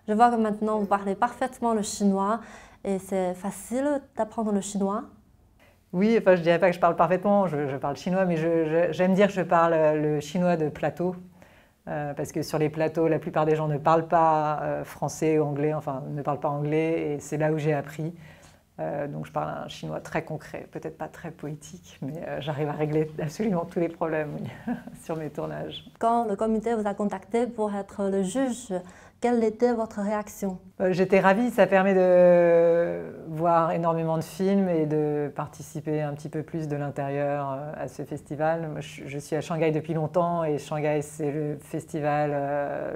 Je vois que maintenant vous parlez parfaitement le chinois et c'est facile d'apprendre le chinois. Oui, enfin, je ne dirais pas que je parle parfaitement, je parle chinois, mais j'aime dire que je parle le chinois de plateau. Parce que sur les plateaux, la plupart des gens ne parlent pas français ou anglais, enfin ne parlent pas anglais, et c'est là où j'ai appris. Donc je parle un chinois très concret, peut-être pas très poétique, mais j'arrive à régler absolument tous les problèmes oui, sur mes tournages. Quand le comité vous a contacté pour être le juge, quelle était votre réaction? J'étais ravie, ça permet de voir énormément de films et de participer un petit peu plus de l'intérieur à ce festival. Moi, je suis à Shanghai depuis longtemps et Shanghai c'est le festival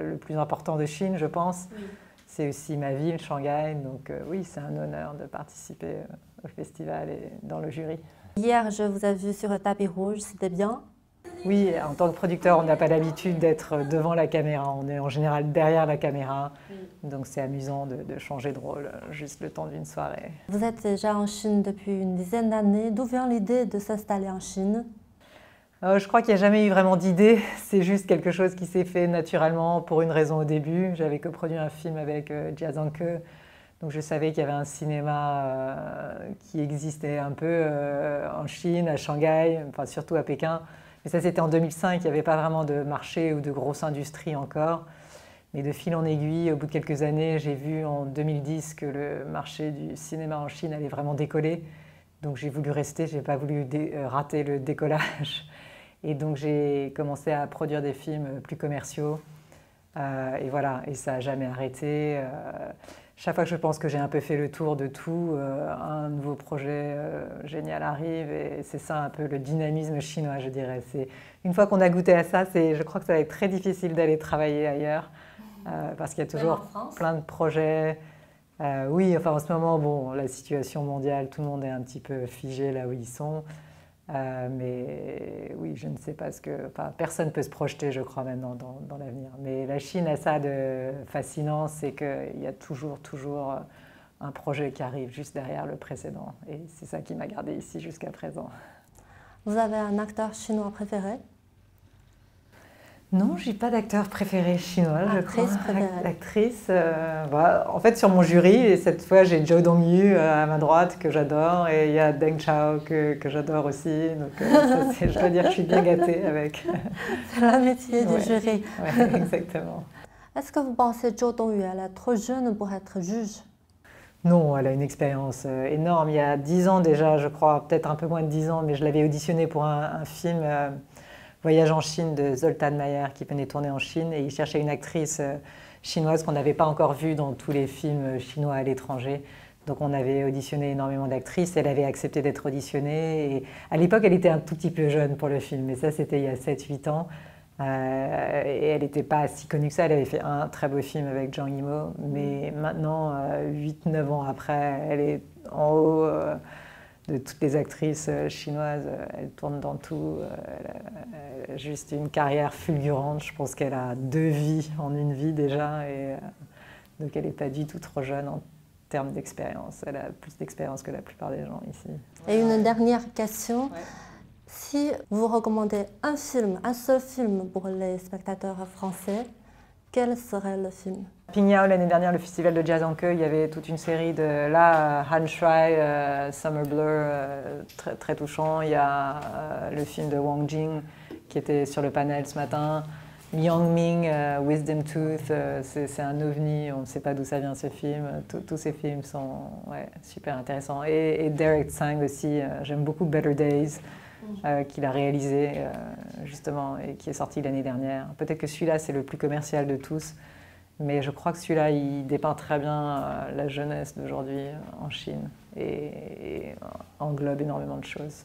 le plus important de Chine, je pense. Oui. C'est aussi ma ville, Shanghai, donc oui, c'est un honneur de participer au festival et dans le jury. Hier, je vous ai vu sur le tapis rouge, c'était bien? Oui, en tant que producteur, on n'a pas l'habitude d'être devant la caméra, on est en général derrière la caméra, donc c'est amusant de changer de rôle juste le temps d'une soirée. Vous êtes déjà en Chine depuis une dizaine d'années, d'où vient l'idée de s'installer en Chine? Je crois qu'il n'y a jamais eu vraiment d'idée, c'est juste quelque chose qui s'est fait naturellement pour une raison au début. J'avais coproduit un film avec Jia Zhangke, donc je savais qu'il y avait un cinéma qui existait un peu en Chine, à Shanghai, enfin surtout à Pékin. Mais ça c'était en 2005, il n'y avait pas vraiment de marché ou de grosse industrie encore. Mais de fil en aiguille, au bout de quelques années, j'ai vu en 2010 que le marché du cinéma en Chine allait vraiment décoller. Donc j'ai voulu rester, je n'ai pas voulu rater le décollage. Et donc j'ai commencé à produire des films plus commerciaux. Et voilà, et ça n'a jamais arrêté. Chaque fois que je pense que j'ai un peu fait le tour de tout, un nouveau projet génial arrive. Et c'est ça un peu le dynamisme chinois, je dirais. Une fois qu'on a goûté à ça, je crois que ça va être très difficile d'aller travailler ailleurs. Parce qu'il y a toujours plein de projets. Oui, enfin en ce moment, bon, la situation mondiale, tout le monde est un petit peu figé là où ils sont. Mais oui, je ne sais pas enfin, personne ne peut se projeter, je crois, maintenant dans l'avenir. Mais la Chine a ça de fascinant, c'est qu'il y a toujours un projet qui arrive juste derrière le précédent. Et c'est ça qui m'a gardée ici jusqu'à présent. Vous avez un acteur chinois préféré? Non, je n'ai pas d'acteur préféré chinois, je crois. Actrice préférée? Actrice, en fait, sur mon jury, et cette fois, j'ai Zhou Dongyu à ma droite, que j'adore, et il y a Deng Chao, que j'adore aussi. Donc, ça, je dois dire que je suis bien gâtée avec. C'est le métier du jury. Oui, exactement. Est-ce que vous pensez que Zhou Dongyu, elle est trop jeune pour être juge? Non, elle a une expérience énorme. Il y a 10 ans déjà, je crois, peut-être un peu moins de 10 ans, mais je l'avais auditionnée pour un film... Voyage en Chine de Zoltan Mayer qui venait tourner en Chine et il cherchait une actrice chinoise qu'on n'avait pas encore vue dans tous les films chinois à l'étranger. Donc on avait auditionné énormément d'actrices, elle avait accepté d'être auditionnée. Et à l'époque, elle était un tout petit peu jeune pour le film, mais ça c'était il y a 7-8 ans. Et elle n'était pas si connue que ça, elle avait fait un très beau film avec Zhang Yimou, mais maintenant, 8-9 ans après, elle est en haut de toutes les actrices chinoises, elle tourne dans tout, elle a juste une carrière fulgurante, je pense qu'elle a 2 vies en une vie déjà, et donc elle n'est pas du tout trop jeune en termes d'expérience, elle a plus d'expérience que la plupart des gens ici. Et une dernière question, si vous recommandez un film, un seul film pour les spectateurs français, quel serait le film? Pingyao, l'année dernière, le festival de Jia Zhangke, il y avait toute une série de... Là, Han Shui, Summer Blur, très, très touchant. Il y a le film de Wang Jing qui était sur le panel ce matin. Yang Ming, Wisdom Tooth, c'est un ovni, on ne sait pas d'où ça vient ce film. Tous ces films sont super intéressants. Et Derek Tsang aussi, j'aime beaucoup Better Days. Qu'il a réalisé justement et qui est sorti l'année dernière. Peut-être que celui-là c'est le plus commercial de tous, mais je crois que celui-là il dépeint très bien la jeunesse d'aujourd'hui en Chine et englobe énormément de choses.